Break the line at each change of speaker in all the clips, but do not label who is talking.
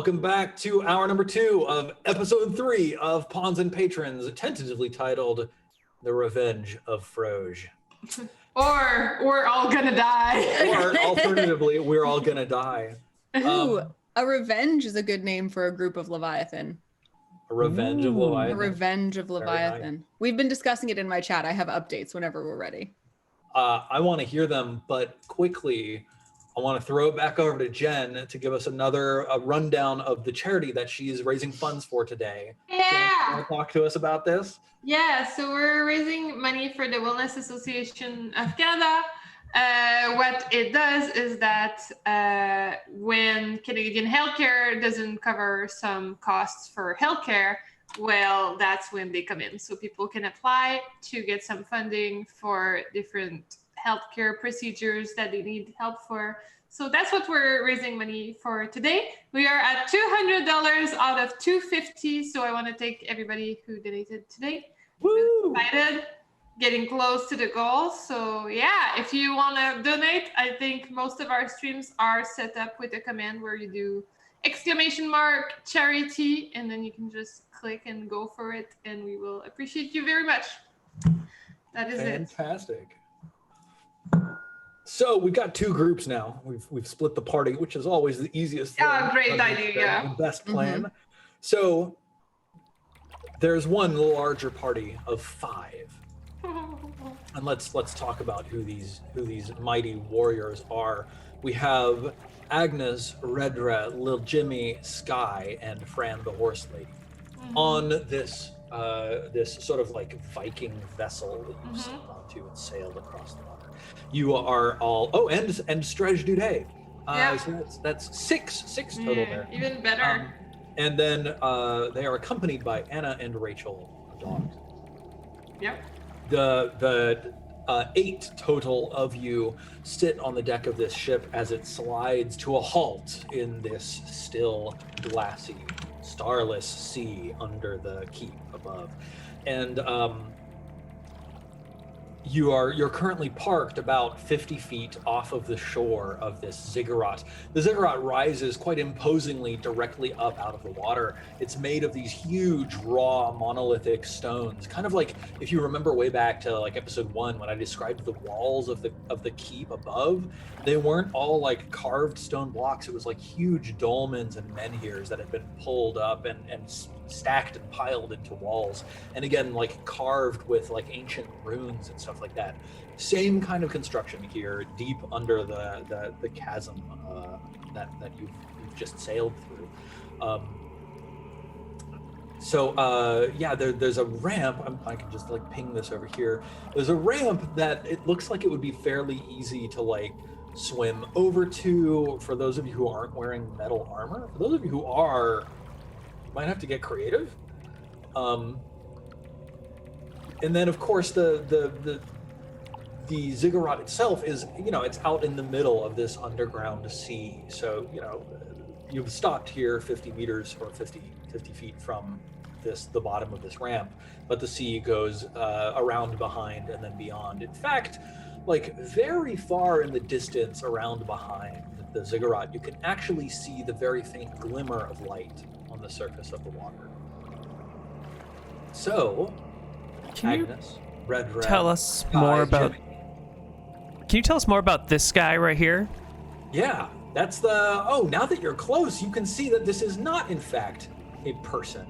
Welcome back to hour number 2 of episode 3 of Pawns and Patrons, tentatively titled The Revenge of Froge.
Or we're all gonna die.
Or alternatively, we're all gonna die.
Ooh, a revenge is a good name for a group of Leviathan.
A revenge of Leviathan.
A revenge of Leviathan.
Nice.
We've been discussing it in my chat. I have updates whenever we're ready.
I want to hear them, but quickly, I want to throw it back over to Jen to give us another rundown of the charity that she's raising funds for today.
Yeah.
Want to talk to us about this?
Yeah, so we're raising money for the Wellness Association of Canada. What it does is that when Canadian healthcare doesn't cover some costs for healthcare, well, that's when they come in. So people can apply to get some funding for different healthcare procedures that they need help for. So that's what we're raising money for today. We are at $200 out of $250. So I want to thank everybody who donated today.
Woo!
Really excited, getting close to the goal. So yeah, if you want to donate, I think most of our streams are set up with a command where you do !charity, and then you can just click and go for it, and we will appreciate you very much. That is
Fantastic. So we've got 2 groups now. We've split the party, which is always the easiest thing.
Great idea, yeah.
The best plan. So there's one larger party of 5. And let's talk about who these mighty warriors are. We have Agnes, Redra, Lil Jimmy, Sky, and Fran the Horse Lady on this sort of like Viking vessel that you sailed onto and sailed across the water. You are all and Strej Duday. So that's six total there.
Even better.
And then they are accompanied by Anna and Rachel, dogs.
Yep.
The 8 total of you sit on the deck of this ship as it slides to a halt in this still, glassy, starless sea under the keep above. And you're currently parked about 50 feet off of the shore of this ziggurat. The ziggurat rises quite imposingly directly up out of the water. It's made of these huge, raw, monolithic stones, kind of like if you remember way back to like episode 1 when I described the walls of the keep above. They weren't all like carved stone blocks. It was like huge dolmens and menhirs that had been pulled up and stacked and piled into walls, and again like carved with like ancient runes and stuff like that. Same kind of construction here, deep under the chasm that you've just sailed through. There's a ramp. I can just like ping this over here. There's a ramp that it looks like it would be fairly easy to like swim over to for those of you who aren't wearing metal armor. For those of you who are, might have to get creative. And then of course the ziggurat itself is, it's out in the middle of this underground sea. So, you've stopped here 50 meters or 50 feet from the bottom of this ramp, but the sea goes around behind and then beyond. In fact, like very far in the distance around behind the ziggurat, you can actually see the very faint glimmer of light on the surface of the water. So, Agnes, Red,
tell us more about...
Jimmy.
Can you tell us more about this guy right here?
Yeah, that's now that you're close, you can see that this is not, in fact, a person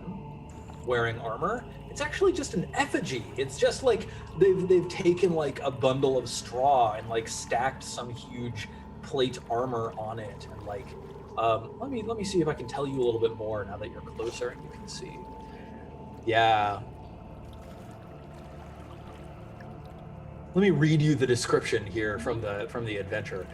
wearing armor. It's actually just an effigy. It's just like they've taken like a bundle of straw and like stacked some huge plate armor on it, and like let me see if I can tell you a little bit more now that you're closer and you can see. Yeah. Let me read you the description here from the adventure.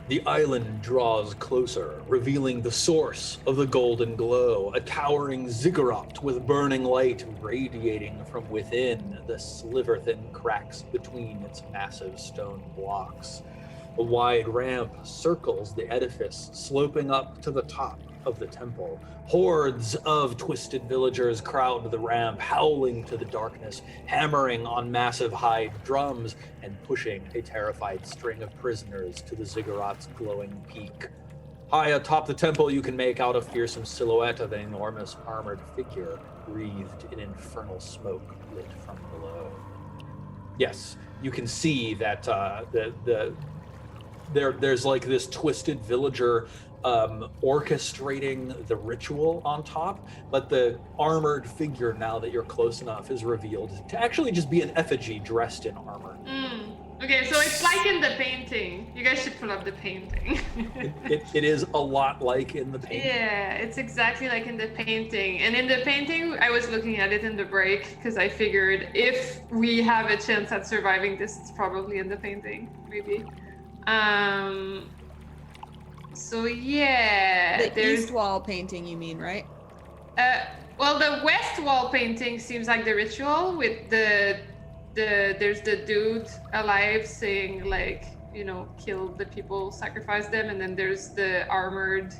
The island draws closer, revealing the source of the golden glow, a towering ziggurat with burning light radiating from within the sliver-thin cracks between its massive stone blocks. A wide ramp circles the edifice, sloping up to the top of the temple. Hordes of twisted villagers crowd the ramp, howling to the darkness, hammering on massive hide drums, and pushing a terrified string of prisoners to the ziggurat's glowing peak. High atop the temple, you can make out a fearsome silhouette of an enormous armored figure wreathed in infernal smoke lit from below. Yes, you can see that there's like this twisted villager orchestrating the ritual on top, but the armored figure, now that you're close enough, is revealed to actually just be an effigy dressed in armor.
Okay, so it's like in the painting. You guys should pull up the painting.
It is a lot like in the painting.
Yeah, it's exactly like in the painting. And in the painting, I was looking at it in the break because I figured if we have a chance at surviving this, it's probably in the painting, maybe. So yeah,
The east wall painting, you mean, right?
Well, the west wall painting seems like the ritual with there's the dude alive saying like, you know, kill the people, sacrifice them, and then there's the armored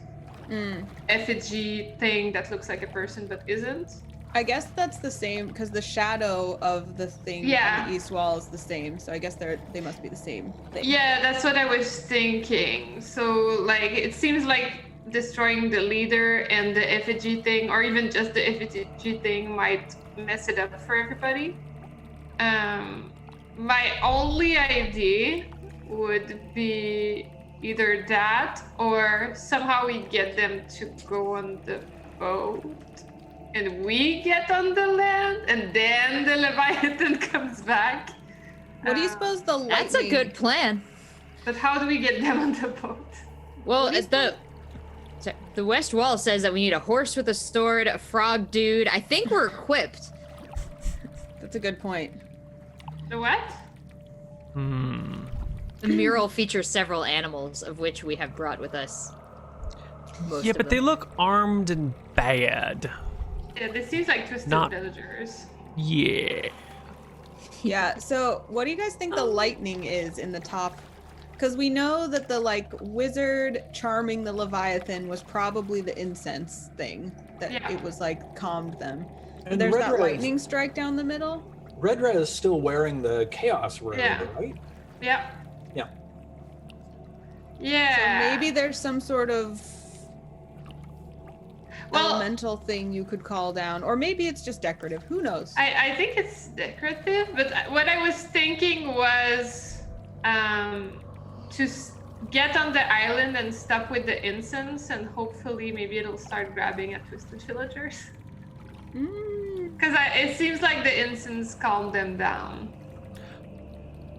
effigy thing that looks like a person but isn't.
I guess that's the same because the shadow of the thing on the east wall is the same. So I guess they must be the same thing.
Yeah, that's what I was thinking. So like, it seems like destroying the leader and the effigy thing, or even just the effigy thing, might mess it up for everybody. My only idea would be either that or somehow we get them to go on the boat and we get on the land and then the Leviathan comes back.
What do you suppose the lightning...
That's a good plan.
But how do we get them on the boat?
Well, the west wall says that we need a horse with a sword, a frog dude. I think we're equipped.
That's a good point.
The what?
The mural features several animals, of which we have brought with us.
Yeah, but they look armed and bad.
Yeah, this seems like twisted villagers.
Yeah.
Yeah, so what do you guys think the lightning is in the top? Because we know that the like wizard charming the Leviathan was probably the incense thing that it was like calmed them. And there's that lightning strike down the middle.
Redra is still wearing the chaos robe, right?
Yeah.
Yeah.
Yeah.
So maybe there's some sort of elemental thing you could call down, or maybe it's just decorative. Who knows?
I think it's decorative, but what I was thinking was to get on the island and stop with the incense, and hopefully maybe it'll start grabbing at twisted villagers. Because it seems like the incense calmed them down.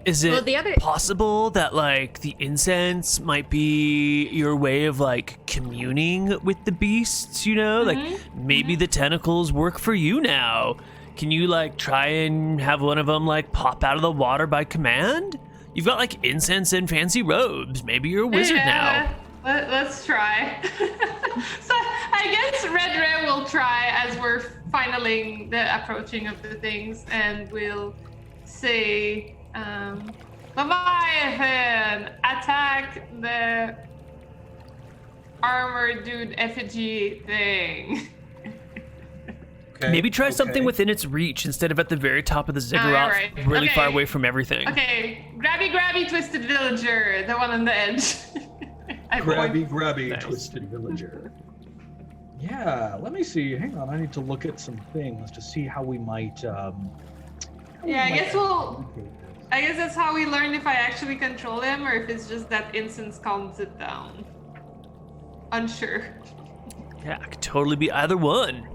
Is it possible that like the incense might be your way of like communing with the beasts, you know? Like maybe the tentacles work for you now. Can you like try and have one of them like pop out of the water by command? You've got like incense and fancy robes. Maybe you're a wizard now.
Let's try. So I guess Red Ray will try as we're finaling the approaching of the things, and we'll say, Leviathan, attack the armored dude effigy thing.
Okay.
Maybe try something within its reach instead of at the very top of the ziggurat, really far away from everything.
Okay, grabby, twisted villager, the one on the edge.
Grabby,
Nice.
twisted villager. Yeah, let me see. Hang on, I need to look at some things to see how we might.
I guess that's how we learn if I actually control him or if it's just that incense calms it down. Unsure.
Yeah, it could totally be either one.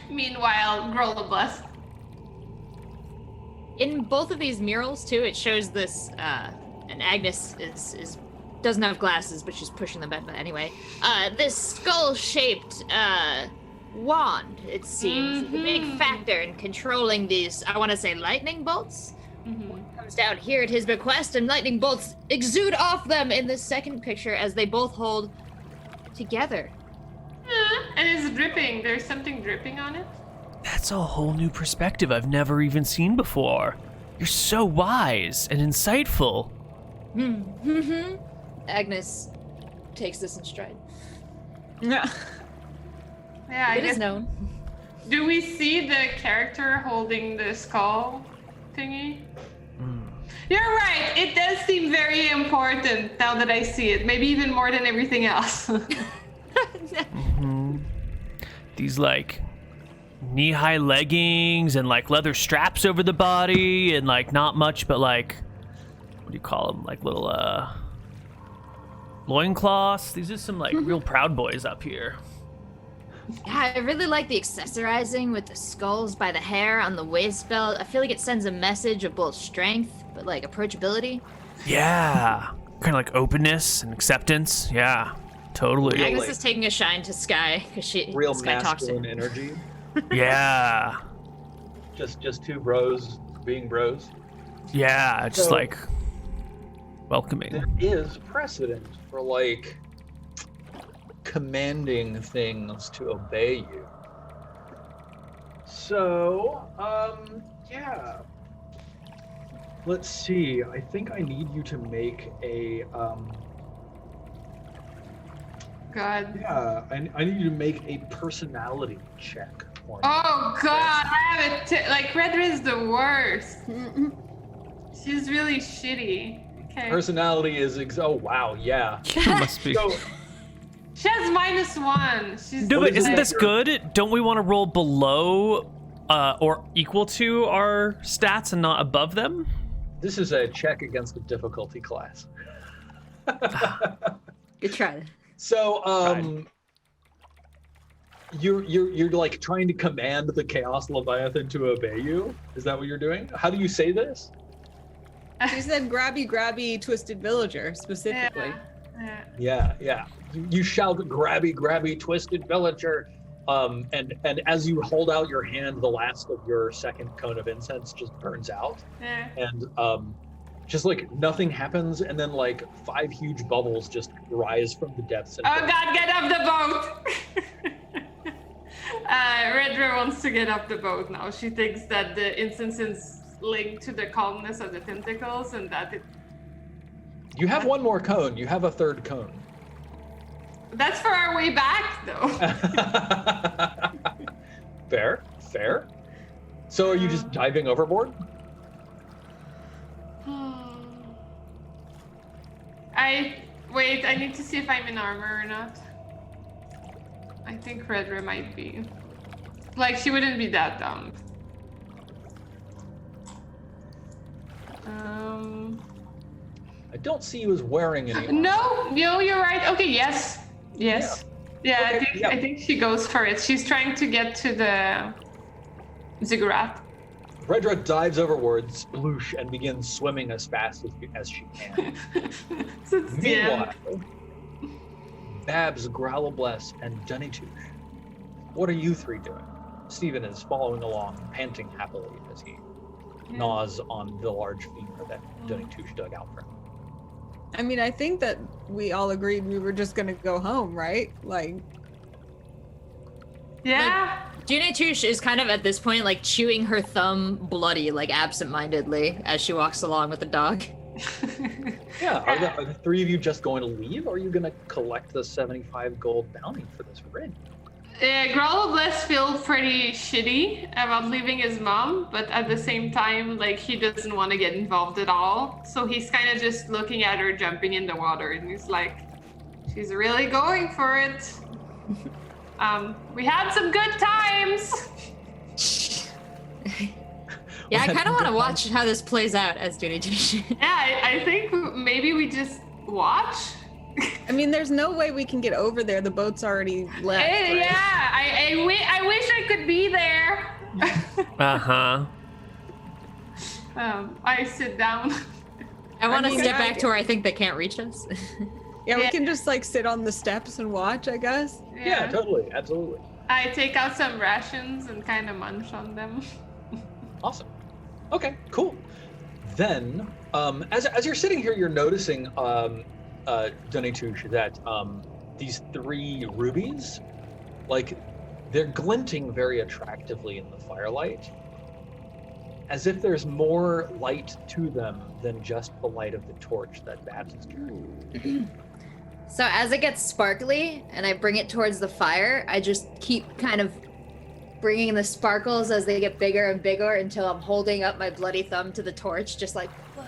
Meanwhile, roll a bus.
In both of these murals too, it shows this, and Agnes is doesn't have glasses, but she's pushing them back anyway. This skull-shaped wand, it seems, is a big factor in controlling these, I want to say, lightning bolts. One comes down here at his bequest, and lightning bolts exude off them in this second picture as they both hold together.
And it's dripping. There's something dripping on it.
That's a whole new perspective I've never even seen before. You're so wise and insightful.
Agnes takes this in stride.
Yeah.
Yeah, I
It
guess.
is known.
Do we see the character holding the skull thingy? You're right. It does seem very important now that I see it. Maybe even more than everything else.
These like knee-high leggings and like leather straps over the body and like not much but like, what do you call them, like little loincloths. These are some like real proud boys up here.
Yeah, I really like the accessorizing with the skulls by the hair on the waist belt. I feel like it sends a message of both strength but like approachability.
Yeah, kind of like openness and acceptance. Yeah, totally.
Agnes is taking a shine to Sky because
Real
Sky talks to
masculine
her.
energy.
Yeah.
Just two bros being bros.
Yeah, just
So-
like welcoming.
There is precedent for like commanding things to obey you. So, yeah. Let's see. I think I need you to make a
God.
yeah, I need you to make a personality check for me.
Oh God, I have it. Like Redra is the worst. She's really shitty. Okay.
Personality is oh wow, yeah.
Must be.
So
She has -1. She's
No,
What
but
is
isn't
it?
this good? Don't we want to roll below or equal to our stats and not above them?
this is a check against a difficulty class.
Good try.
So,
Fine.
you're like trying to command the Chaos Leviathan to obey you? Is that what you're doing? How do you say this?
She said grabby, grabby, twisted villager, specifically.
Yeah.
You shout grabby, grabby, twisted villager. And as you hold out your hand, the last of your second cone of incense just burns out.
Yeah.
And just like nothing happens, and then like 5 huge bubbles just rise from the depths. And
Oh God, get off the boat! Redra wants to get off the boat now. She thinks that the incense is linked to the calmness of the tentacles, and that it.
You have one more cone. You have a third cone.
That's for our way back, though.
Fair. So are you just diving overboard?
I need to see if I'm in armor or not. I think Redra might be. Like, she wouldn't be that dumb.
I don't see you as wearing any armor.
No, you're right. Okay, yes. Yeah,
Okay,
I think she goes for it. She's trying to get to the Ziggurat.
Redra dives overboard, sploosh, and begins swimming as fast as she can.
So it's the end.
Meanwhile, Babs, Growlbless, and Dunnytooth, what are you three doing? Stephen is following along, panting happily as he gnaws on the large femur that Dunnytooth dug out for him.
I mean, I think that we all agreed we were just gonna go home, right? Like,
Yeah.
Junetouche is kind of at this point like chewing her thumb bloody, like absent-mindedly, as she walks along with the dog.
Yeah, are the three of you just going to leave, or are you going to collect the 75 gold bounty for this ring?
Growlbless feels pretty shitty about leaving his mom, but at the same time, like, he doesn't want to get involved at all. So he's kind of just looking at her jumping in the water, and he's like, she's really going for it. We had some good times.
Yeah, I kind of want to watch how this plays out as Junetouche.
Yeah, I think maybe we just watch.
I mean, there's no way we can get over there. The boat's already left.
Hey,
right?
yeah, I wish I could be there.
Uh-huh.
I sit down.
I want to
mean,
step
yeah,
back to where I think they can't reach us.
Yeah, we
Yeah.
can just like sit on the steps and watch, I guess.
Yeah, totally, absolutely.
I take out some rations and kind of munch on them.
Awesome. Okay, cool. Then, as you're sitting here, you're noticing, Dunnytoosh, that these 3 rubies, like, they're glinting very attractively in the firelight, as if there's more light to them than just the light of the torch that Babs is carrying.
So as it gets sparkly and I bring it towards the fire, I just keep kind of bringing the sparkles as they get bigger and bigger until I'm holding up my bloody thumb to the torch, just like, whoa.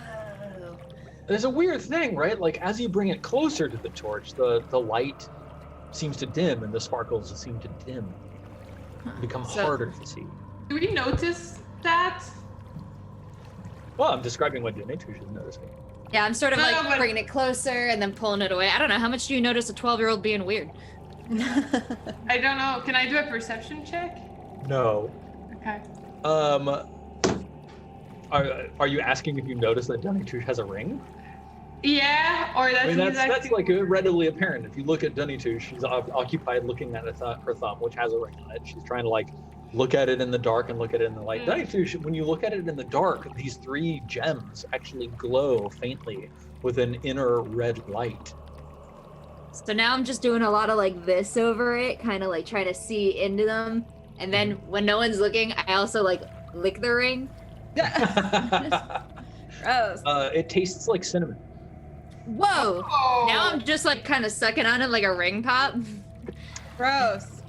there's a weird thing, right? Like as you bring it closer to the torch, the light seems to dim and the sparkles seem to dim, become harder to see.
Do we notice that?
Well, I'm describing what Donatush is noticing.
Yeah, I'm sort of bringing it closer and then pulling it away. I don't know, how much do you notice a 12-year-old being weird?
I don't know. Can I do a perception check?
No.
Okay.
Are you asking if you notice that Donatush has a ring?
Yeah, or
that's like readily apparent. If you look at Donatush, she's occupied looking at her thumb, which has a ring on it. She's trying to like look at it in the dark and look at it in the light. Donatush, when you look at it in the dark, these 3 gems actually glow faintly with an inner red light.
So now I'm just doing a lot of like this over it, kind of like trying to see into them. And then when no one's looking, I also like lick the ring.
Gross.
It tastes like cinnamon.
Whoa! Oh. Now I'm just like kind of sucking on it like a ring pop.
Gross.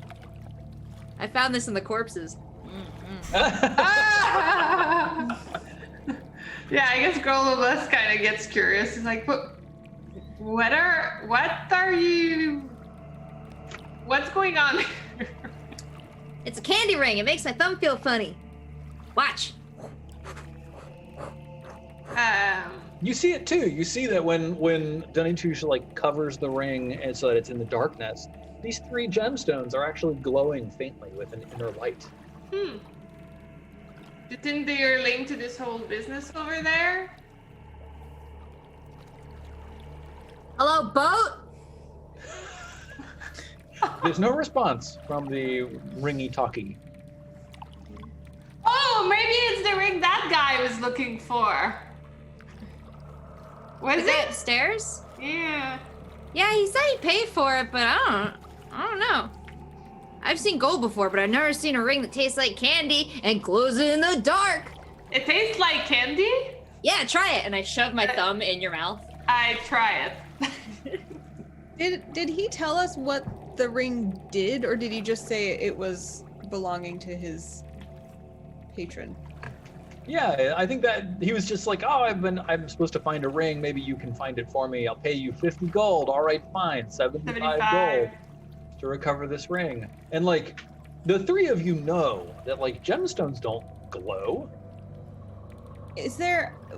I found this in the corpses.
Yeah, I guess Girl of Us kind of gets curious. He's like, what's going on?
It's a candy ring. It makes my thumb feel funny. Watch.
You see it too. You see that when Donatush like covers the ring and so that it's in the darkness, these 3 gemstones are actually glowing faintly with an inner light.
Do you think they are linked to this whole business over there?
Hello, boat?
There's no response from the ringy talkie.
Oh, maybe it's the ring that guy was looking for. Was it
upstairs?
Yeah.
Yeah, he said he paid for it, but I don't know. I've seen gold before, but I've never seen a ring that tastes like candy and glows in the dark.
It tastes like candy?
Yeah, try it. And I shove my thumb in your mouth.
I try
it. Did he tell us what the ring did, or did he just say it was belonging to his patron?
Yeah, I think that he was just like, oh, I'm supposed to find a ring. Maybe you can find it for me. I'll pay you 50 gold. All right, fine. 75 gold to recover this ring. And like, the 3 of you know that like gemstones don't glow.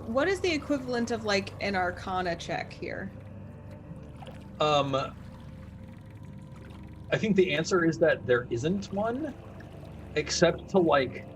What is the equivalent of like an Arcana check here?
I think the answer is that there isn't one, except to like,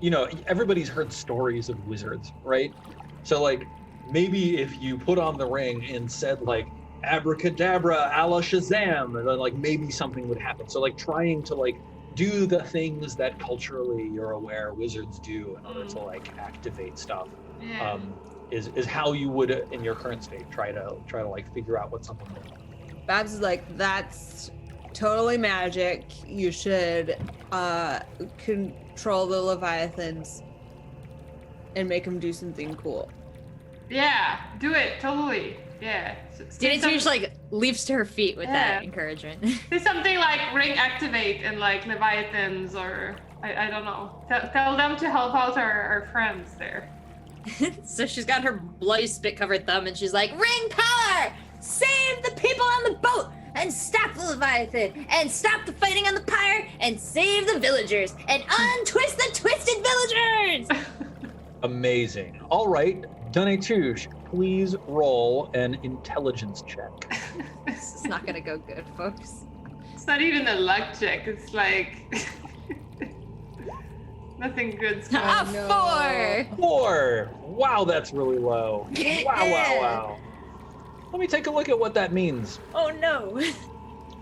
you know, everybody's heard stories of wizards, right? So like, maybe if you put on the ring and said like, abracadabra, a la Shazam, and then like maybe something would happen. So like trying to like do the things that culturally you're aware wizards do in order to like activate stuff, is how you would in your current state try to like figure out what something is.
Babs is like, that's totally magic. You should control the Leviathans and make them do something cool.
Yeah, do it, totally. Yeah.
Donatush like leaps to her feet with that encouragement.
Say something like ring activate and like Leviathans, or I don't know. Tell them to help out our friends there.
So she's got her bloody spit-covered thumb and she's like, ring power! Save the people on the boat! And stop the Leviathan! And stop the fighting on the pyre! And save the villagers! And untwist the twisted villagers!
Amazing. All right, Donatush, please roll an intelligence check.
This is not gonna go good, folks.
It's not even a luck check. It's like nothing good's going on.
4!
4! Wow, that's really low. Wow. Let me take a look at what that means.
Oh no.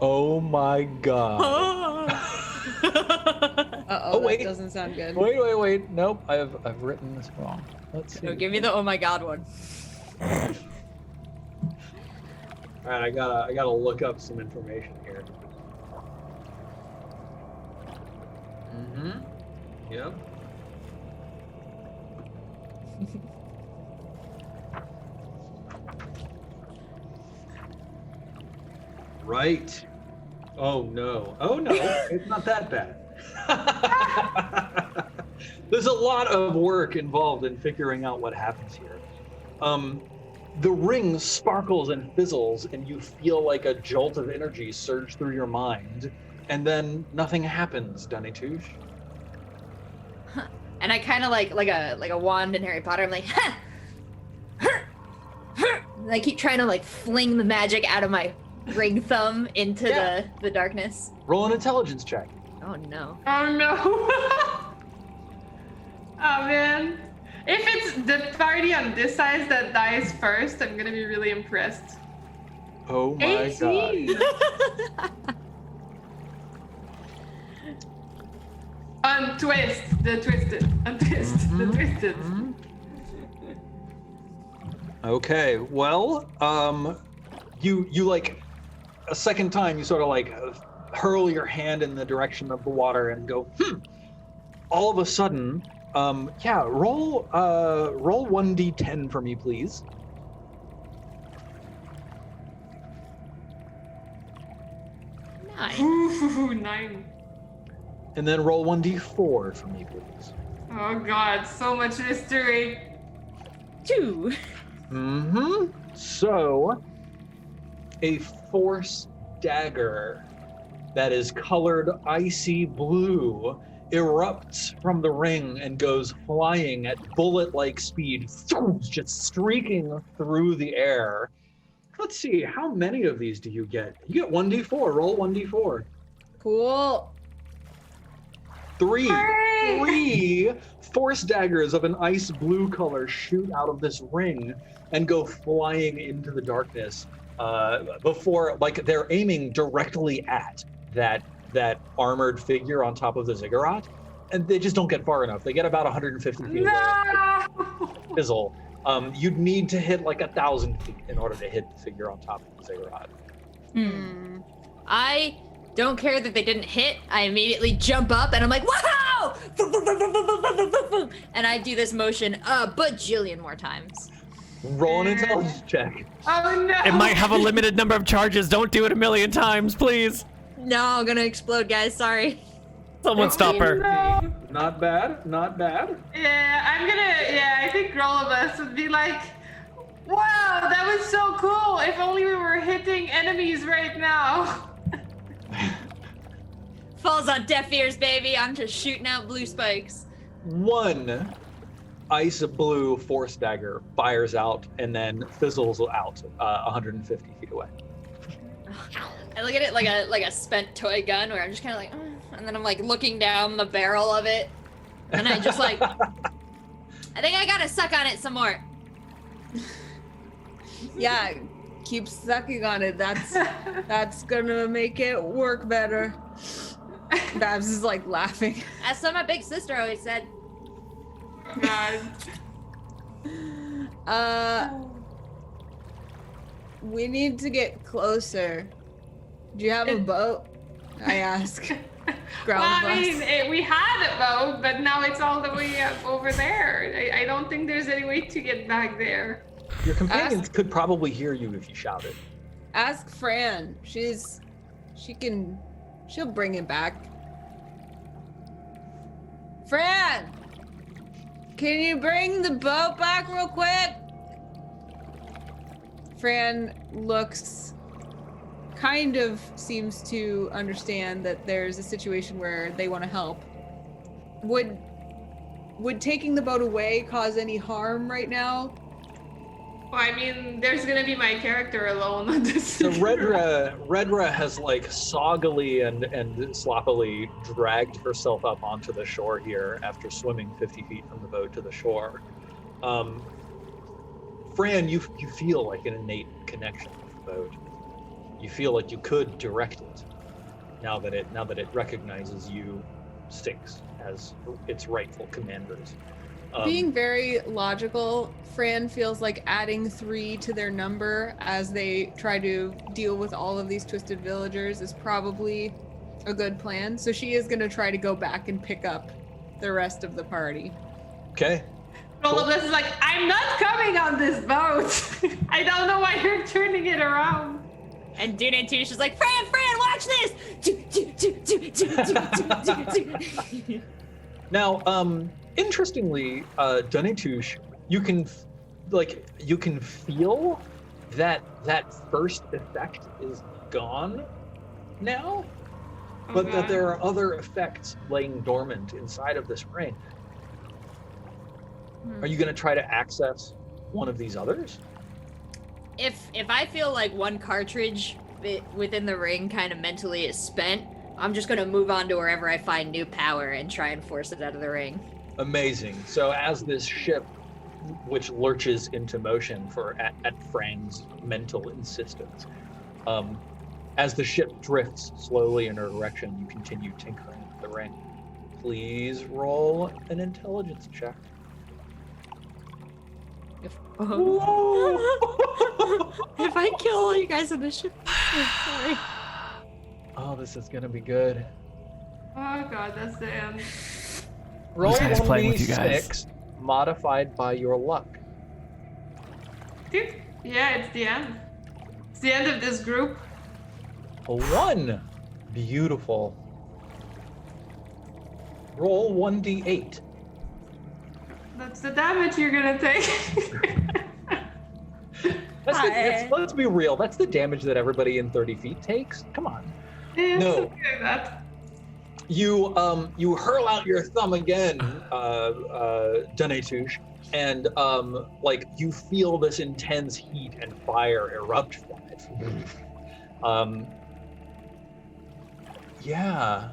Oh my god.
Uh-oh,
wait.
That doesn't sound good.
Wait. Nope, I've written this wrong. Let's see.
No, give me the oh my god one.
All right, I gotta look up some information here. Yep. Right. Oh no, it's not that bad. There's a lot of work involved in figuring out what happens here. The ring sparkles and fizzles, and you feel like a jolt of energy surge through your mind, and then nothing happens, Dunny-Touche.
Huh. And I kind of like a wand in Harry Potter. I'm like, ha! And I keep trying to like fling the magic out of my ring thumb into the darkness.
Roll an intelligence check.
Oh no.
Oh no. Oh man. If it's the party on this side that dies first, I'm gonna be really impressed.
Oh my
18.
god.
Untwist the twisted. Untwist the twisted.
Okay, well, you like a second time you sort of like hurl your hand in the direction of the water and go, all of a sudden, roll 1d10 for me, please.
Ooh, 9.
And then roll 1d4 for me, please.
Oh god, so much mystery.
2.
So, a force dagger that is colored icy blue erupts from the ring and goes flying at bullet-like speed, just streaking through the air. Let's see, how many of these do you get? You get 1d4, roll 1d4.
Cool.
3 force daggers of an ice blue color shoot out of this ring and go flying into the darkness before, like, they're aiming directly at that armored figure on top of the ziggurat, and they just don't get far enough. They get about 150 feet away. Fizzle. You'd need to hit like 1,000 feet in order to hit the figure on top of the ziggurat.
I don't care that they didn't hit. I immediately jump up and I'm like, wow! And I do this motion a bajillion more times.
Roll an intelligence check.
Oh no!
It might have a limited number of charges. Don't do it a million times, please.
No, I'm gonna explode, guys. Sorry.
Someone stop her.
No.
Not bad, not bad.
Yeah, I think all of us would be like, wow, that was so cool. If only we were hitting enemies right now.
Falls on deaf ears, baby. I'm just shooting out blue spikes.
One ice blue force dagger fires out and then fizzles out 150 feet away.
I look at it like a spent toy gun where I'm just kind of like, and then I'm like looking down the barrel of it, and I just like, I think I gotta suck on it some more.
Yeah, keep sucking on it. That's gonna make it work better. Babs is like laughing.
That's what my big sister always said.
God.
We need to get closer. Do you have a boat? I ask.
Well, I mean, we had a boat, but now it's all the way up over there. I don't think there's any way to get back there.
Your companions could probably hear you if you shouted.
Ask Fran. She'll bring it back. Fran! Can you bring the boat back real quick? Fran seems to understand that there's a situation where they want to help. Would taking the boat away cause any harm right now?
Well, I mean, there's gonna be my character alone on this.
So Redra has like soggily and sloppily dragged herself up onto the shore here after swimming 50 feet from the boat to the shore. Fran, you feel like an innate connection with the boat. You feel like you could direct it now that it recognizes you six as its rightful commanders.
Being very logical, Fran feels like adding 3 to their number as they try to deal with all of these twisted villagers is probably a good plan. So she is going to try to go back and pick up the rest of the party.
Okay.
Rollerblast is like, I'm not coming on this boat. I don't know why you're turning it around.
And Dunatush is like, Fran, watch this!
Now, interestingly, Donatush, you can feel that first effect is gone now, but that there are other effects laying dormant inside of this ring. Are you going to try to access one of these others?
If I feel like one cartridge within the ring kind of mentally is spent, I'm just going to move on to wherever I find new power and try and force it out of the ring.
Amazing. So as this ship, which lurches into motion at Frang's mental insistence, as the ship drifts slowly in her direction, you continue tinkering with the ring. Please roll an intelligence check.
If I kill all you guys on the ship, I'm sorry.
Oh, this is gonna be good.
Oh god, that's the end.
Roll
This guy's playing with you guys.
1d6 modified by your luck.
Dude, yeah, it's the end. It's the end of this group.
A 1. Beautiful. Roll 1d8.
That's the damage you're gonna take.
Let's be real. That's the damage that everybody in 30 feet takes. Come on.
Yeah,
No.
something like that.
You hurl out your thumb again, Donatush, and you feel this intense heat and fire erupt from it. Yeah.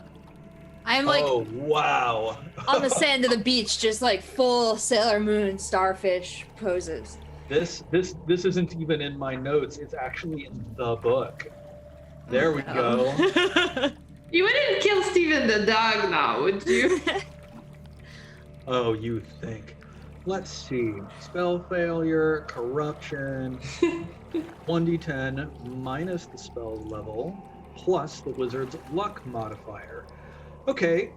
I'm like
Oh wow.
on the sand of the beach, just like full Sailor Moon starfish poses.
This isn't even in my notes. It's actually in the book. There we go.
You wouldn't kill Steven the dog now, would you?
Oh, you think. Let's see. Spell failure, corruption, 1d10 minus the spell level, plus the wizard's luck modifier. Okay,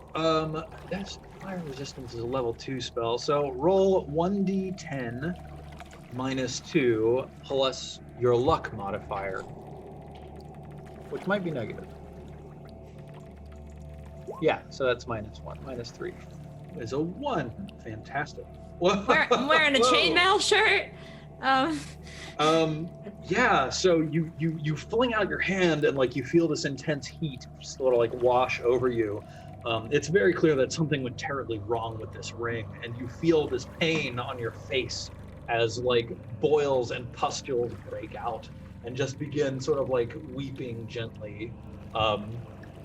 that's fire resistance is a level 2 spell, so roll 1d10 minus 2 plus your luck modifier, which might be negative. Yeah, so that's -1. -3 is a 1. Fantastic.
I'm wearing a chainmail shirt.
Yeah, so you fling out your hand and you feel this intense heat sort of wash over you. It's very clear that something went terribly wrong with this ring, and you feel this pain on your face as boils and pustules break out and just begin sort of weeping gently.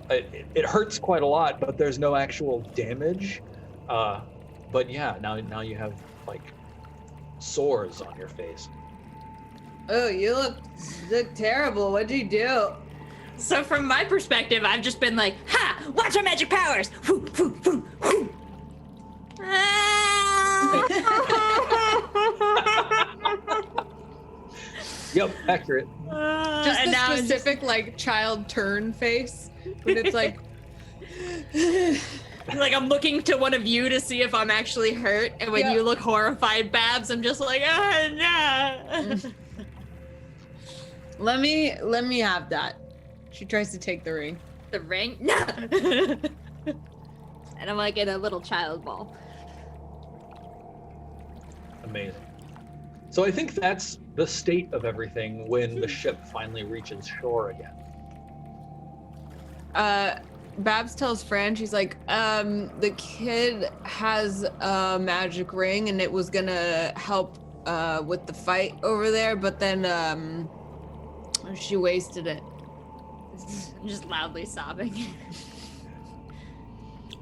It hurts quite a lot, but there's no actual damage. But yeah, now you have sores on your face.
Oh, you look terrible. What'd you do?
So from my perspective, I've just been like, ha! Watch our magic powers! Whoo, whoo, whoo, whoo.
Yep, accurate.
Just
and
the
now
specific child turn face, but it's
I'm looking to one of you to see if I'm actually hurt, and when you look horrified, Babs, I'm just like, oh no.
Let me have that. She tries to take the ring.
The ring? No. And I'm in a little child ball.
Amazing. So I think that's the state of everything when the ship finally reaches shore again.
Babs tells Fran, she's like, the kid has a magic ring and it was gonna help with the fight over there, but then she wasted it.
I'm just loudly sobbing.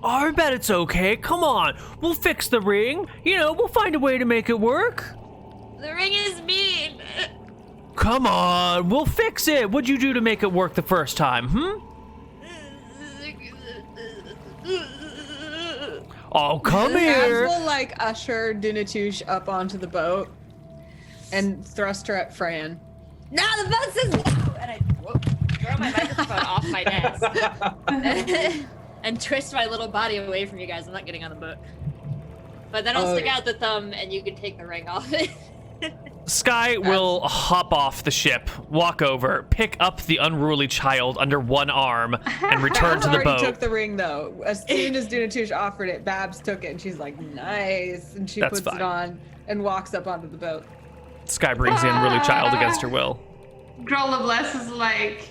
Oh, I bet it's okay. Come on. We'll fix the ring. We'll find a way to make it work.
The ring is mean.
Come on. We'll fix it. What'd you do to make it work the first time, Oh, come here.
Babs will usher Donatush up onto the boat and thrust her at Fran.
No, the boat says no! And I throw my microphone off my desk. And twist my little body away from you guys. I'm not getting on the boat. But then I'll stick out the thumb and you can take the ring off it.
Sky will hop off the ship, walk over, pick up the unruly child under one arm, and return to the boat.
Took the ring though. As soon as Dunatush offered it, Babs took it, and she's like, "Nice," and she puts it on and walks up onto the boat.
Sky brings the unruly child against her will.
Growlobless is like,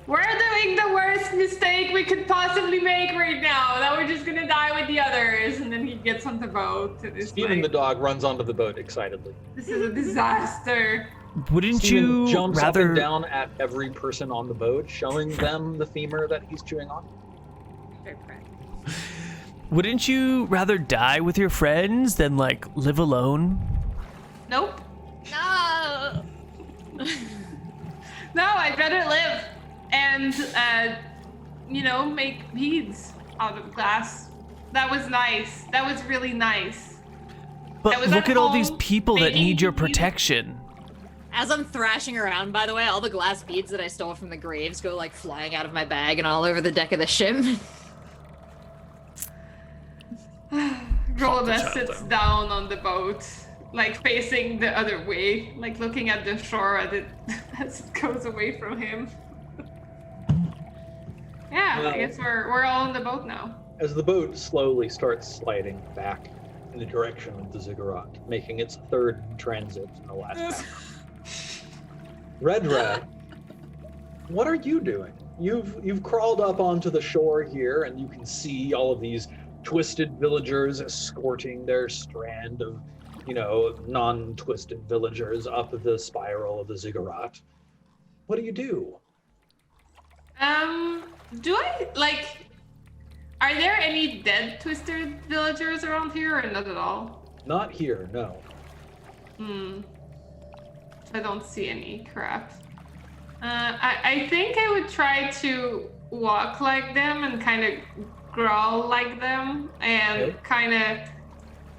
we're doing the worst mistake we could possibly make right now. Now we're just gonna die with the others. And then he gets on the boat.
Steven the dog runs onto the boat excitedly.
This is a disaster.
Wouldn't
Steven
you
jumps
rather...
up and down at every person on the boat, showing them the femur that he's chewing on?
Very proud.
Wouldn't you rather die with your friends than, like, live alone?
Nope.
No!
No, I'd rather live and, make beads out of glass. That was nice. That was really nice.
But look at all these people that need your protection.
As I'm thrashing around, by the way, all the glass beads that I stole from the graves go, like, flying out of my bag and all over the deck of the ship.
Growlobless sits down on the boat, like facing the other way, like looking at the shore as it goes away from him. Yeah,
well,
I guess we're all on the boat now.
As the boat slowly starts sliding back in the direction of the Ziggurat, making its third transit in the last half. Red, what are you doing? You've crawled up onto the shore here, and you can see all of these twisted villagers escorting their strand of, non-twisted villagers up the spiral of the Ziggurat. What do you do?
Are there any dead twisted villagers around here, or not at all?
Not here, no.
I don't see any. Crap. I think I would try to walk like them and kind of growl like them and kind of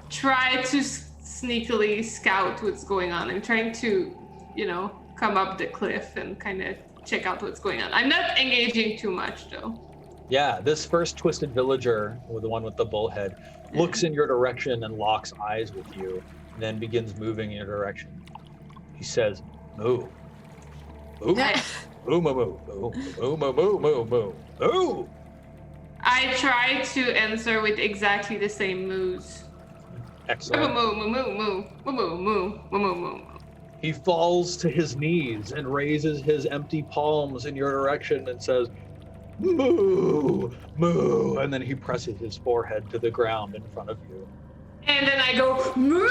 try to sneakily scout what's going on. I'm trying to, come up the cliff and kind of check out what's going on. I'm not engaging too much though.
Yeah, this first twisted villager, the one with the bullhead, looks in your direction and locks eyes with you, and then begins moving in your direction. He says, "Moo. Moo. Moo, moo, moo, moo, moo, moo, moo, moo, moo, moo."
I try to answer with exactly the same moos.
Excellent.
Moo, moo, moo, moo, moo, moo, moo, moo, moo, moo.
He falls to his knees and raises his empty palms in your direction and says, "Moo, moo," and then he presses his forehead to the ground in front of you.
And then I go, "Moo!"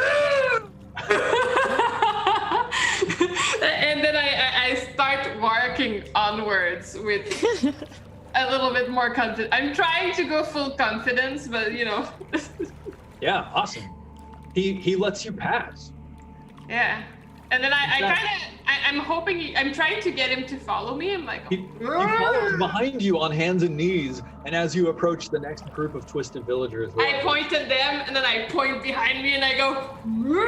And then I start walking onwards with a little bit more confidence. I'm trying to go full confidence, but
Yeah, awesome. He lets you pass.
Yeah. And then I'm trying to get him to follow me. I'm like,
He follows behind you on hands and knees, and as you approach the next group of twisted villagers,
I point at them, and then I point behind me, and I go, "Moo!"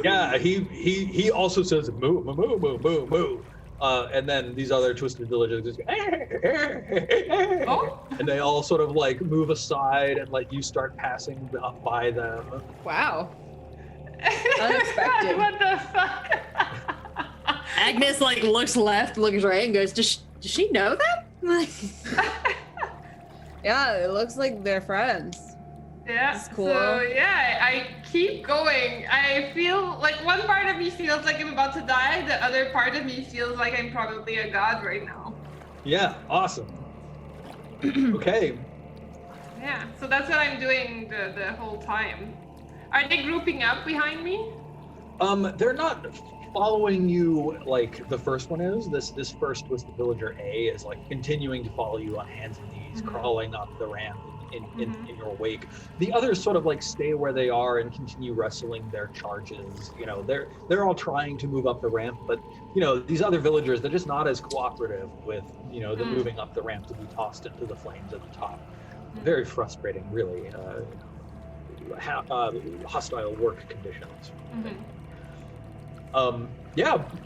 Yeah, he also says moo, moo, moo, moo, moo, moo. And then these other twisted villagers just go, and they all sort of like move aside and let you start passing up by them.
Wow. Unexpected.
What the fuck?
Agnes looks left, looks right, and goes, Does she know them?
Yeah, it looks like they're friends.
Yeah,
That's cool.
So yeah, I keep going. I feel like one part of me feels like I'm about to die. The other part of me feels like I'm probably a god right now.
Yeah, awesome. Okay.
Yeah, so that's what I'm doing the whole time. Are they grouping up behind me?
They're not following you like the first one is. This first twisted villager A is like continuing to follow you on hands and knees, crawling up the ramp in your wake. The others sort of like stay where they are and continue wrestling their charges. They're all trying to move up the ramp, but these other villagers, they're just not as cooperative with the moving up the ramp to be tossed into the flames at the top. Very frustrating, really. Hostile work conditions.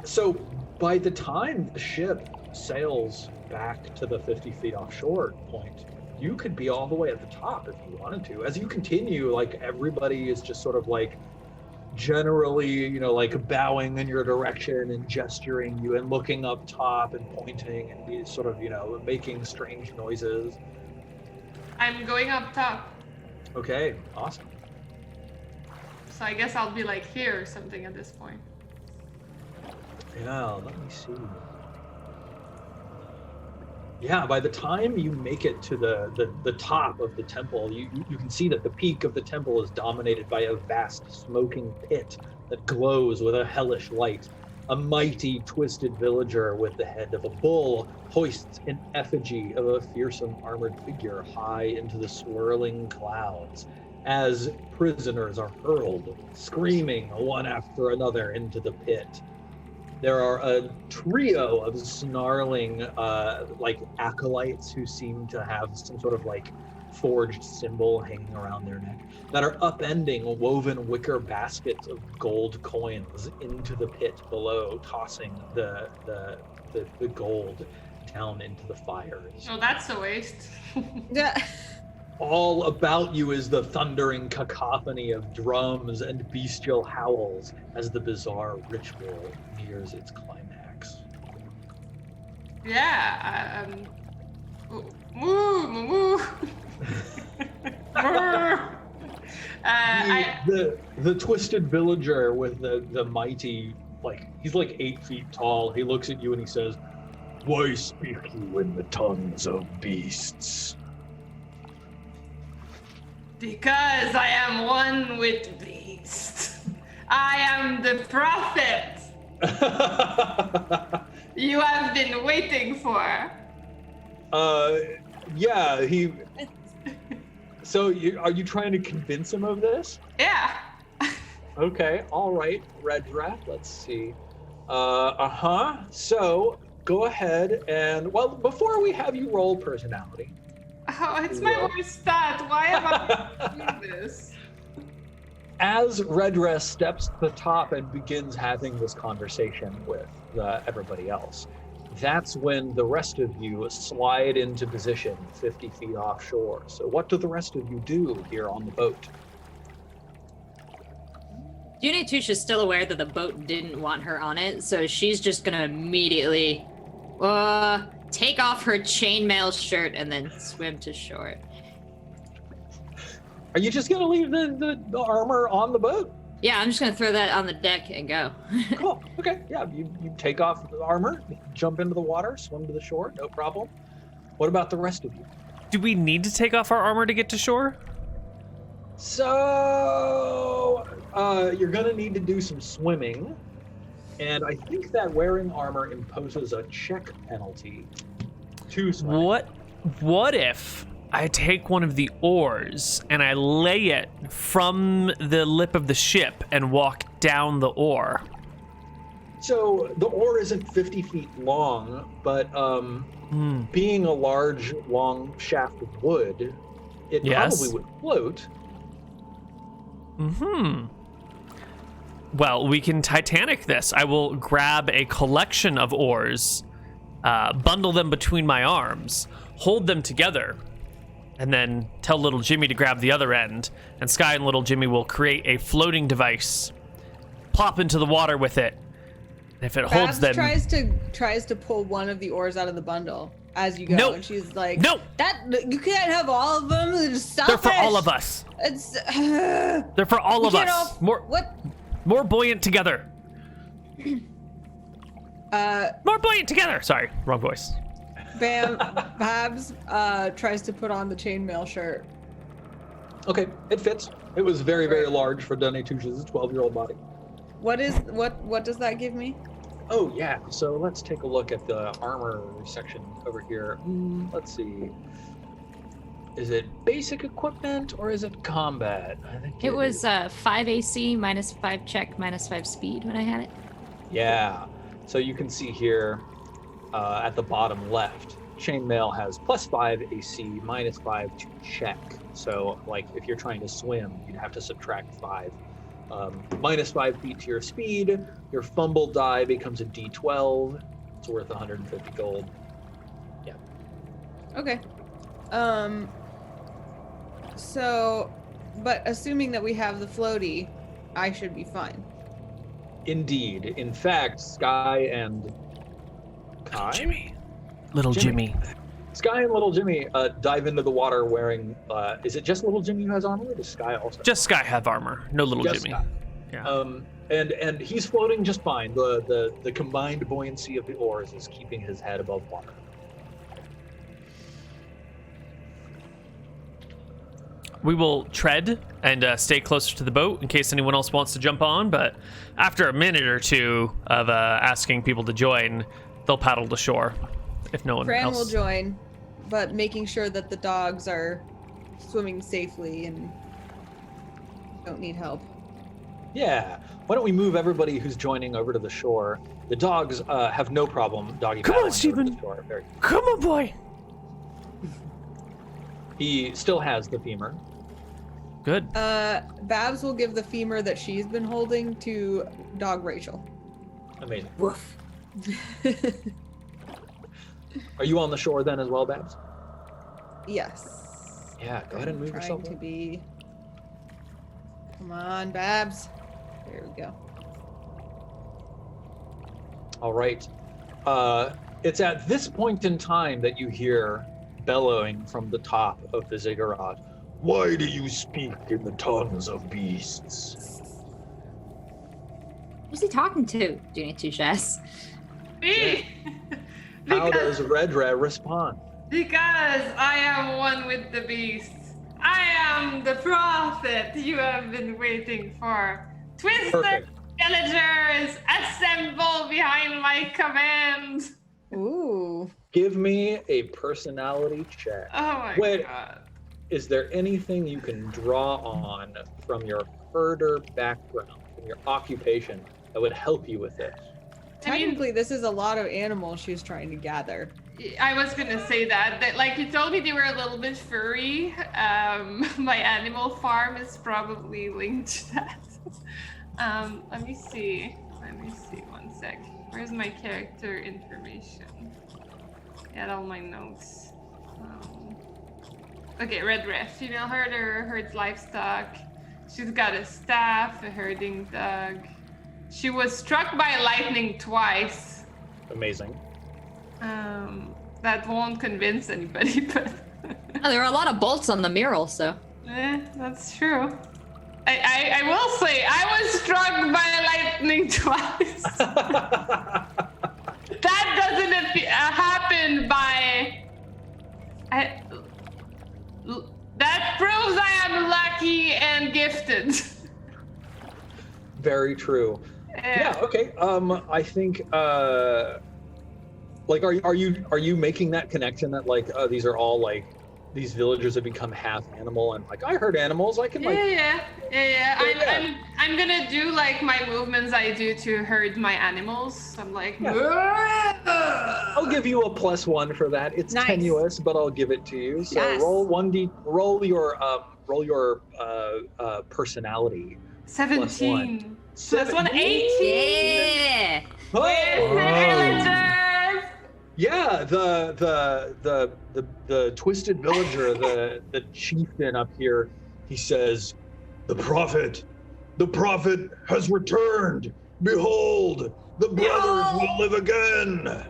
So by the time the ship sails back to the 50 feet offshore point, you could be all the way at the top if you wanted to. As you continue, like everybody is just sort of like generally, like bowing in your direction and gesturing you and looking up top and pointing and he's sort of, making strange noises.
I'm going up top.
Okay, awesome.
So I guess I'll be like here or something at this point.
Yeah, let me see. Yeah, by the time you make it to the top of the temple, you can see that the peak of the temple is dominated by a vast smoking pit that glows with a hellish light. A mighty twisted villager with the head of a bull hoists an effigy of a fearsome armored figure high into the swirling clouds as prisoners are hurled, screaming one after another into the pit. There are a trio of snarling, acolytes who seem to have some sort of forged symbol hanging around their neck that are upending woven wicker baskets of gold coins into the pit below, tossing the gold down into the fires.
Oh, that's a waste.
Yeah.
All about you is the thundering cacophony of drums and bestial howls as the bizarre ritual nears its climax.
Yeah, moo, moo, moo.
The twisted villager with the mighty, he's 8 feet tall. He looks at you and he says, "Why speak you in the tongues of beasts?"
Because I am one with beasts. I am the prophet you have been waiting for.
Yeah, So are you trying to convince him of this?
Yeah.
Okay, all right, Red Draft, let's see. So go ahead and, well, before we have you roll personality.
Oh, it's my worst stat. Why am I doing this?
As Redress steps to the top and begins having this conversation with everybody else, that's when the rest of you slide into position 50 feet offshore. So what do the rest of you do here on the boat?
Unitush is still aware that the boat didn't want her on it, so she's just gonna immediately take off her chainmail shirt and then swim to shore.
Are you just gonna leave the armor on the boat?
Yeah, I'm just gonna throw that on the deck and go.
Cool. Okay. Yeah, you take off the armor, jump into the water, swim to the shore, no problem. What about the rest of you?
Do we need to take off our armor to get to shore?
So, you're gonna need to do some swimming, and I think that wearing armor imposes a check penalty to swimming.
What if I take one of the oars and I lay it from the lip of the ship and walk down the oar?
So the oar isn't 50 feet long, but being a large, long shaft of wood, it probably would float.
Well, we can Titanic this. I will grab a collection of oars, bundle them between my arms, hold them together, and then tell little Jimmy to grab the other end, and Sky and little Jimmy will create a floating device, plop into the water with it. And if it holds them...
tries to pull one of the oars out of the bundle as you go,
Nope.
and she's like,
"Nope,
you can't have all of them. They're just selfish.
they're for all of us.
It's
They're for all of us. More buoyant together. More buoyant together. Sorry, wrong voice.
Babs tries to put on the chainmail shirt.
Okay, it fits. It was very, very large for Dunatush's 12-year-old body.
What does that give me?
Oh yeah, so let's take a look at the armor section over here. Let's see. Is it basic equipment or is it combat? I think
it was 5 AC, -5 check, -5 speed when I had it.
Yeah, so you can see here at the bottom left, chainmail has +5 AC, -5 to check. So like if you're trying to swim, you'd have to subtract 5. -5 feet to your speed. Your fumble die becomes a D12. It's worth 150 gold. Yeah.
Okay. So, but assuming that we have the floaty, I should be fine.
Indeed. In fact, Sky and Kai?
Jimmy. Little Jimmy.
Sky and Little Jimmy dive into the water wearing, is it just Little Jimmy who has armor, or does Sky also?
Just Sky have armor, no Little
Just
Jimmy.
Sky.
Yeah.
And he's floating just fine. The combined buoyancy of the oars is keeping his head above water.
We will tread and stay closer to the boat in case anyone else wants to jump on, but after a minute or two of asking people to join, they'll paddle to shore if no one
Fran
else.
will join, but making sure that the dogs are swimming safely and don't need help.
Yeah. Why don't we move everybody who's joining over to the shore? The dogs have no problem doggy
Come on,
paddling over to
Stephen.
the shore. Very-
Come on, boy.
He still has the femur.
Good.
Babs will give the femur that she's been holding to dog Rachel.
Amazing.
Woof.
Are you on the shore then as well, Babs?
Yes.
Yeah, go ahead and move
Trying
yourself.
to be. Come on, Babs. There we go.
All right. It's at this point in time that you hear bellowing from the top of the Ziggurat. Why do you speak in the tongues of beasts?
Who's he talking to? Do you need to, Jess?
Me!
How does Redra respond?
Because I am one with the beasts. I am the prophet you have been waiting for. Twister
Perfect.
villagers, assemble behind my command.
Ooh.
Give me a personality check.
Oh my
Wait.
god.
Is there anything you can draw on from your herder background, from your occupation, that would help you with this?
I mean,
Technically, this is a lot of animals she's trying to gather.
I was gonna say that like you told me they were a little bit furry. My animal farm is probably linked to that. Let me see. One sec. Where's my character information? Got all my notes. Okay, red ref, female herder, herds livestock. She's got a staff, a herding dog. She was struck by lightning twice.
Amazing.
That won't convince anybody, but
Oh, there are a lot of bolts on the mural, so.
that's true. I will say, I was struck by lightning twice. That doesn't happen by... that proves I am lucky and gifted.
Very true. Yeah. Okay. I think. Like, are you making that connection that like these are all like these villagers have become half animal and like I heard animals I can like.
Yeah. I'm gonna do like my movements I do to herd my animals. I'm like.
Yeah. I'll give you a +1 for that. It's
Nice.
tenuous, but I'll give it to you. So
Yes.
roll your personality.
17. Plus 1, 18.
Yeah!
Oh!
Villagers!
Yeah, the twisted villager, the chieftain up here, he says, the prophet has returned. Behold, the brothers will live again.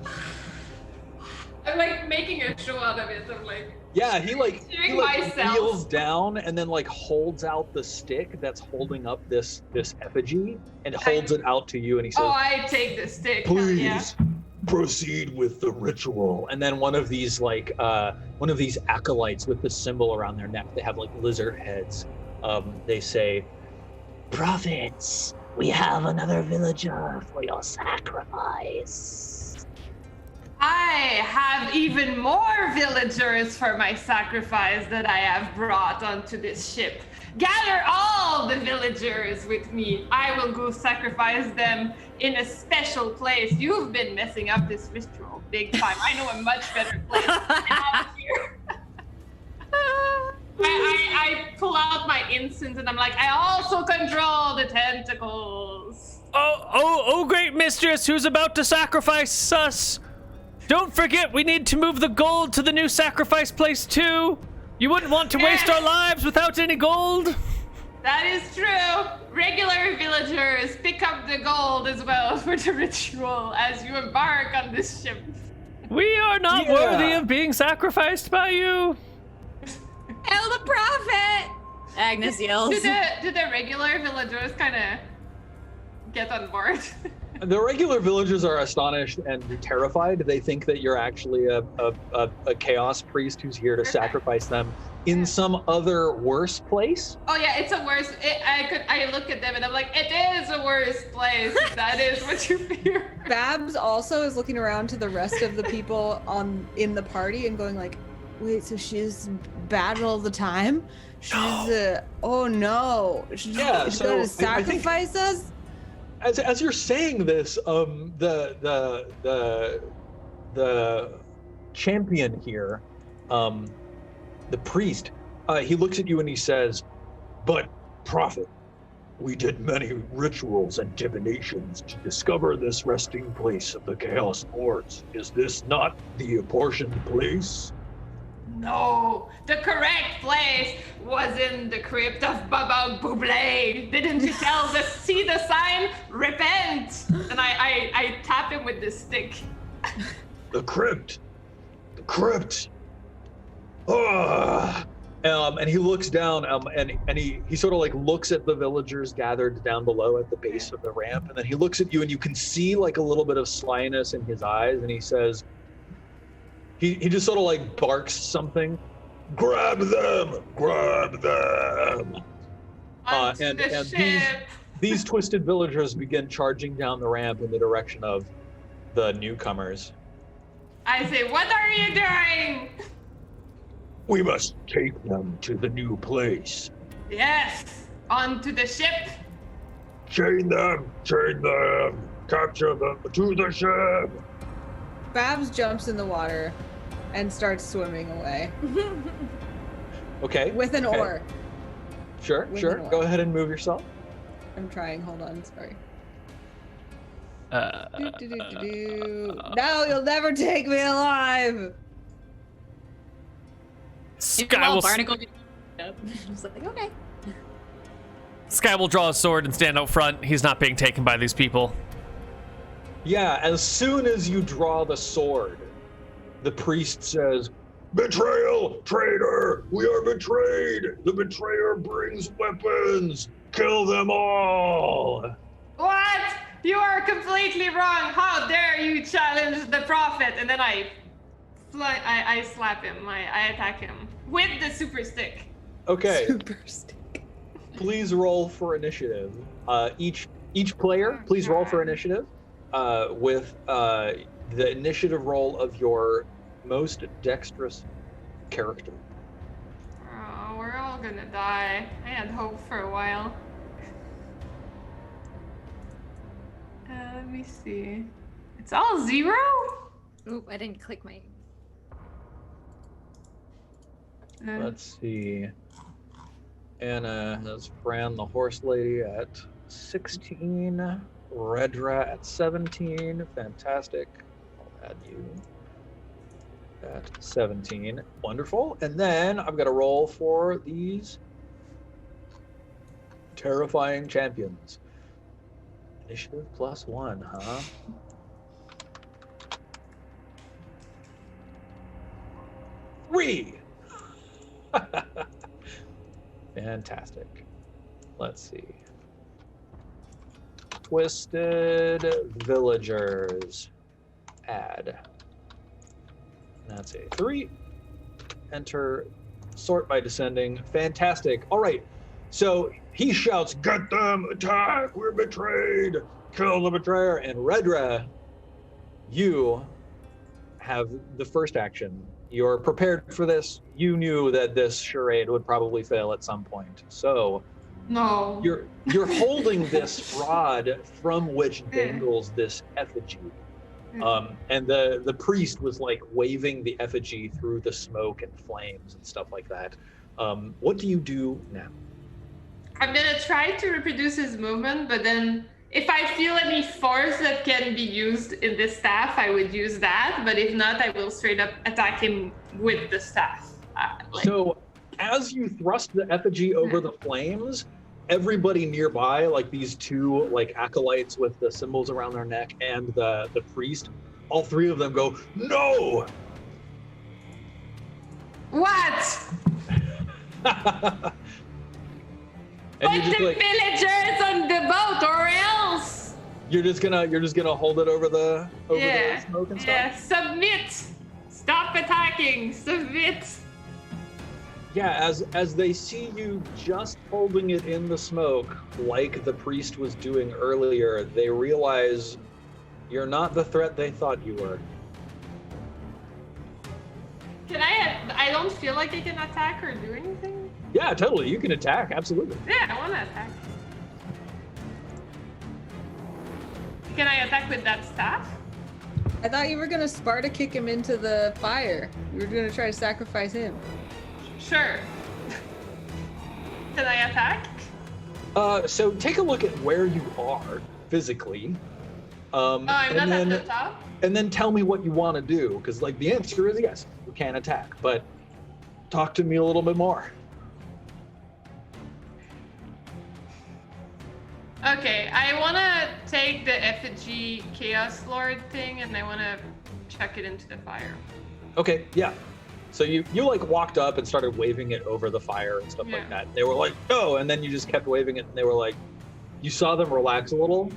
I'm like making a show out of it. I'm like,
Yeah, he
Cheering myself.
kneels down and then like holds out the stick that's holding up this effigy and holds it out to you and he says,
oh, I take the stick.
please
Yeah.
proceed with the ritual. And then one of these acolytes with the symbol around their neck, they have like lizard heads. They say, prophets, we have another villager for your sacrifice.
I have even more villagers for my sacrifice that I have brought onto this ship. Gather all the villagers with me. I will go sacrifice them in a special place. You've been messing up this ritual big time. I know a much better place than out here. I pull out my incense and I'm like, I also control the tentacles.
Oh, great mistress, who's about to sacrifice us? Don't forget, we need to move the gold to the new sacrifice place too. You wouldn't want to waste our lives without any gold.
That is true. Regular villagers pick up the gold as well for the ritual as you embark on this ship.
We are not worthy of being sacrificed by you.
Hail the prophet! Agnes yells.
Do the regular villagers kind of get on board?
The regular villagers are astonished and terrified. They think that you're actually a chaos priest who's here to sacrifice them in some other worse place.
Oh yeah, it's a worse. I look at them and I'm like, it is a worse place. That is what you fear.
Babs also is looking around to the rest of the people in the party and going like, wait, so she's bad all the time? She's oh no, she's going to sacrifice us?
As you're saying this, the champion here, the priest, he looks at you and he says, "But prophet, we did many rituals and divinations to discover this resting place of the Chaos Lords. Is this not the apportioned place?"
No, the correct place was in the crypt of Baba Buble. Didn't you see the sign? Repent! And I tap him with the stick.
The crypt. And he looks down and he sort of like looks at the villagers gathered down below at the base of the ramp, and then he looks at you and you can see like a little bit of slyness in his eyes, and he says, he just sort of like barks something. Grab them! And these twisted villagers begin charging down the ramp in the direction of the newcomers.
I say, what are you doing?
We must take them to the new place.
Yes, onto the ship.
Chain them, capture them to the ship.
Babs jumps in the water and starts swimming away.
Okay.
With an oar.
Sure. Go ahead and move yourself.
I'm trying, hold on, sorry. No, you'll never take me alive!
Sky will
okay.
Sky will draw a sword and stand out front. He's not being taken by these people.
Yeah, as soon as you draw the sword, the priest says, "Betrayal, traitor! We are betrayed! The betrayer brings weapons! Kill them all!"
What? You are completely wrong. How dare you challenge the prophet? And then I slap him. I attack him with the super stick.
Okay.
Super stick.
Please roll for initiative. Each player, please roll for initiative with the initiative roll of your most dexterous character.
Oh, we're all gonna die. I had hope for a while. Let me see. It's all 0?
Oop, I didn't click my...
Let's see. Anna has Fran the horse lady at 16. Redra at 17. Fantastic. I'll add you at 17. Wonderful. And then I've got to roll for these terrifying champions. Initiative +1, huh? Three. Fantastic. Let's see. Twisted villagers. Add. That's a 3. Enter. Sort by descending. Fantastic. All right. So he shouts, "Get them! Attack! We're betrayed! Kill the betrayer!" And Redra, you have the first action. You're prepared for this. You knew that this charade would probably fail at some point. So
no.
You're holding this rod from which dangles this effigy. And the priest was like waving the effigy through the smoke and flames and stuff like that. What do you do now?
I'm gonna try to reproduce his movement, but then if I feel any force that can be used in the staff, I would use that. But if not, I will straight up attack him with the staff.
So as you thrust the effigy over the flames, everybody nearby, like these two like acolytes with the symbols around their neck and the priest, all three of them go, no!
What?
And
Put
you're just
the
like,
villagers on the boat or else.
you're just gonna hold it over the smoke and stuff?
Yeah, submit. Stop attacking. Submit.
Yeah, as they see you just holding it in the smoke, like the priest was doing earlier, they realize you're not the threat they thought you were.
Can I don't feel like I can attack or do anything?
Yeah, totally. You can attack, absolutely.
Yeah, I want to attack. Can I attack with that staff?
I thought you were gonna Sparta kick him into the fire. You were gonna try to sacrifice him.
Sure. Can I attack?
So take a look at where you are physically.
I'm not at the top?
And then tell me what you want to do, because like the answer is yes, you can attack, but talk to me a little bit more.
Okay, I want to take the effigy Chaos Lord thing and I want to chuck it into the fire.
Okay, yeah. So you like walked up and started waving it over the fire and stuff like that. They were like, no, and then you just kept waving it and they were like, you saw them relax a little.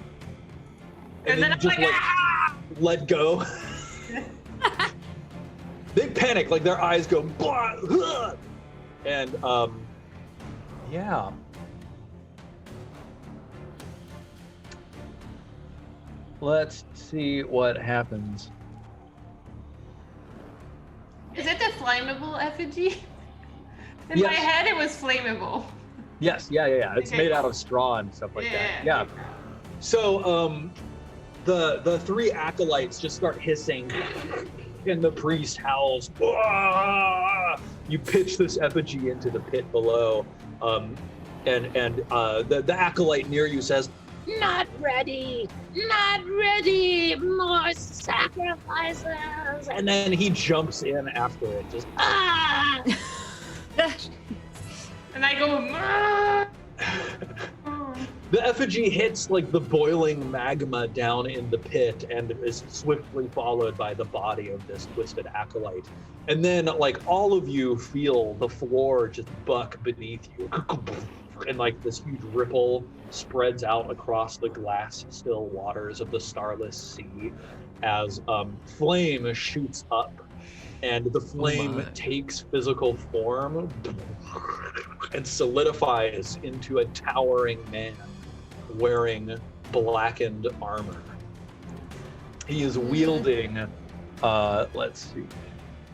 And then
you
I'm
just
like, ah!
let go. They panic, like their eyes go, blah, blah. And yeah. Let's see what happens.
Is it a flammable effigy? In
Yes.
my head, it was flammable.
Yes, yeah. It's
Okay.
made out of straw and stuff like that.
Yeah.
Yeah. So the three acolytes just start hissing, and the priest howls. "Ah!" You pitch this effigy into the pit below, and the acolyte near you says,
Not ready. Not ready. More sacrifices.
and then he jumps in after it. Just
Ah!
And I go, "Ah!"
the effigy hits like the boiling magma down in the pit and is swiftly followed by the body of this twisted acolyte. And then like all of you feel the floor just buck beneath you. And like this huge ripple spreads out across the glass still waters of the starless sea as flame shoots up, and the flame takes physical form and solidifies into a towering man wearing blackened armor. He is wielding, let's see.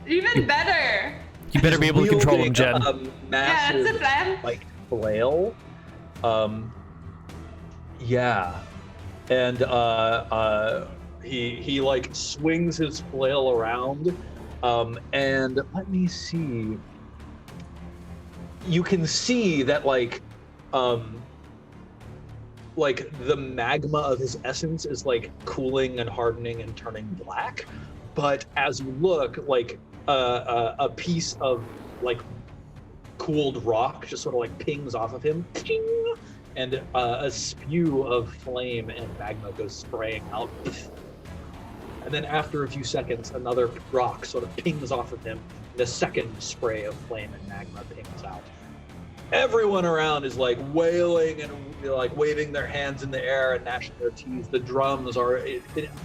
Even better.
You better be able to control him, Jen.
Massive,
Yeah, it's a plan.
like flail. Yeah. And he like swings his flail around. And let me see. You can see that like the magma of his essence is like cooling and hardening and turning black. But as you look, like a piece of like cooled rock just sort of like pings off of him, and a spew of flame and magma goes spraying out. And then after a few seconds, another rock sort of pings off of him, and a second spray of flame and magma pings out. Everyone around is like wailing and like waving their hands in the air and gnashing their teeth. The drums are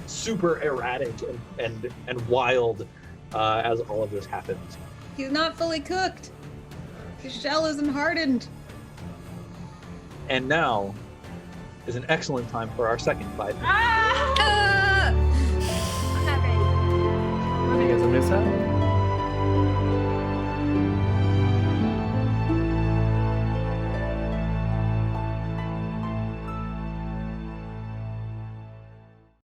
super erratic and wild as all of this happens.
He's not fully cooked. His shell isn't hardened.
And now is an excellent time for our second fight.
Ah!
I'm not ready.
What do you guys miss out?